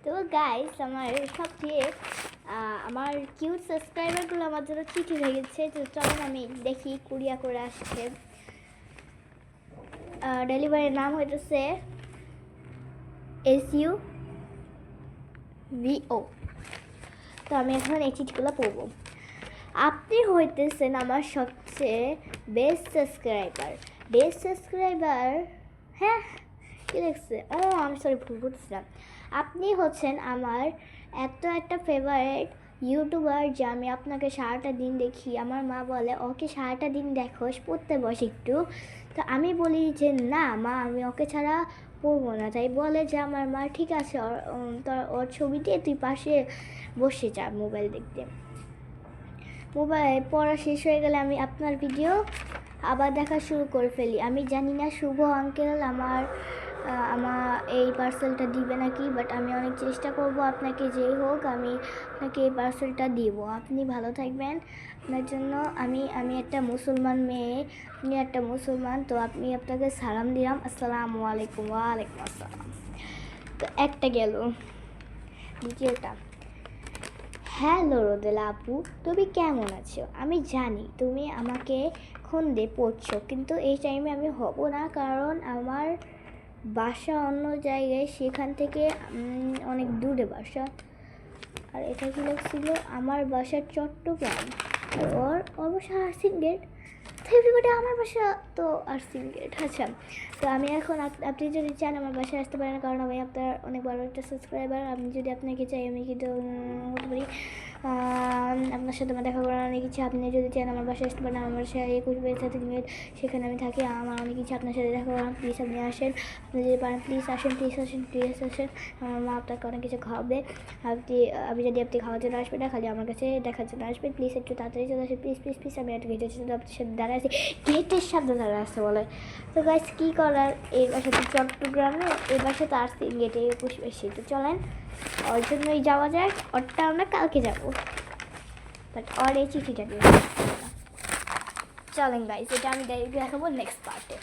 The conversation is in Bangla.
তো গাইস সবচেয়ে আমার কিউট সাবস্ক্রাইবারগুলো আমার জন্য চিঠি হয়ে গেছে। তো চলুন আমি দেখি কুরিয়া করে আসছে। ডেলিভারির নাম হইতেছে SUVO। তো আমি এখন এই চিঠিগুলো পড়বো। আপনি হইতেছেন আমার সবচেয়ে বেস্ট সাবস্ক্রাইবার। হ্যাঁ, কি লিখছে? আমি সরি, ভুল করছিলাম। আপনি হচ্ছেন আমার একটা ফেভারিট ইউটিউবার, যে আমি আপনাকে সারাটা দিন দেখি। আমার মা বলে ওকে সারাটা দিন দেখোস, পড়তে বস একটু। তো আমি বলি যে না মা, আমি ওকে ছাড়া পড়বো না। তাই বলে যে আমার মা ঠিক আছে, ওর ছবি দিয়ে তুই পাশে বসে যা মোবাইল দেখতে। মোবাইল পড়া শেষ হয়ে গেলে আমি আপনার ভিডিও আবার দেখা শুরু করে ফেলি। আমি জানি না শুভ আঙ্কেল আমার এই পার্সেলটা দিবে নাকি, বাট আমি অনেক চেষ্টা করব আপনাকে, যেই হোক আমি আপনাকে এই পার্সেলটা দিব। আপনি ভালো থাকবেন। আপনার জন্য আমি একটা মুসলমান মেয়ে, আপনি একটা মুসলমান, তো আপনাকে সালাম দিলাম। আসসালামু আলাইকুম। ওয়ালাইকুম আসসালাম। তো একটা গেল। দ্বিতীয়টা, হ্যালো রোদেলা আপু, তুমি কেমন আছো? আমি জানি তুমি আমাকে খন্দে পড়ছো, কিন্তু এই টাইমে আমি হব না, কারণ আমার বাসা অন্য জায়গায়, সেখান থেকে অনেক দূরে বাসা। আর এটা কি লাগছিল? আমার বাসা চট্টগ্রাম, আর ওর বাসা আরসিন গেট। আমার বাসা তো আরসিন গেট। আচ্ছা, তো আমি এখন আপনি যদি চান আমার বাসায় আসতে পারেন, কারণ আমি আপনার অনেক বড় একটা সাবস্ক্রাইবার। আমি যদি আপনাকে চাই আমি কিন্তু হতে পারি। আপনার সাথে আমার দেখা করার অনেক ইচ্ছা। আপনি যদি চান আমার বাসায় আসতে পারেন। আমার বাসায় 21 সেখানে আমি থাকি। আমার অনেক ইচ্ছা আপনার সাথে দেখা করার। প্লিজ আপনি আসেন, আপনি যদি পারেন প্লিজ আসেন। আমার মা আপনাকে অনেক কিছু খাওয়াবে। আপনি যদি খাওয়ার জন্য আসবেন না, খালি আমার কাছে দেখার জন্য আসবেন। প্লিজ একটু তাড়াতাড়ি চলে আসেন, প্লিজ। আমি একটা গেটের সাথে আপনার সাথে দাঁড়ায় আছি, গেটের সাথে দাঁড়ায় আসতে বলে। তো গাইস কী করার, এই বাসা তো চট্টগ্রামে, এই বাসা তো আসছি গেটে 21। তো চলেন ওর জন্যই যাওয়া যায়। ওরটা আমরা কালকে যাবো, বাট ওর এই চিঠিটা দিয়ে চলেন গাইস, এটা আমি দেখাবো নেক্সট পার্টে।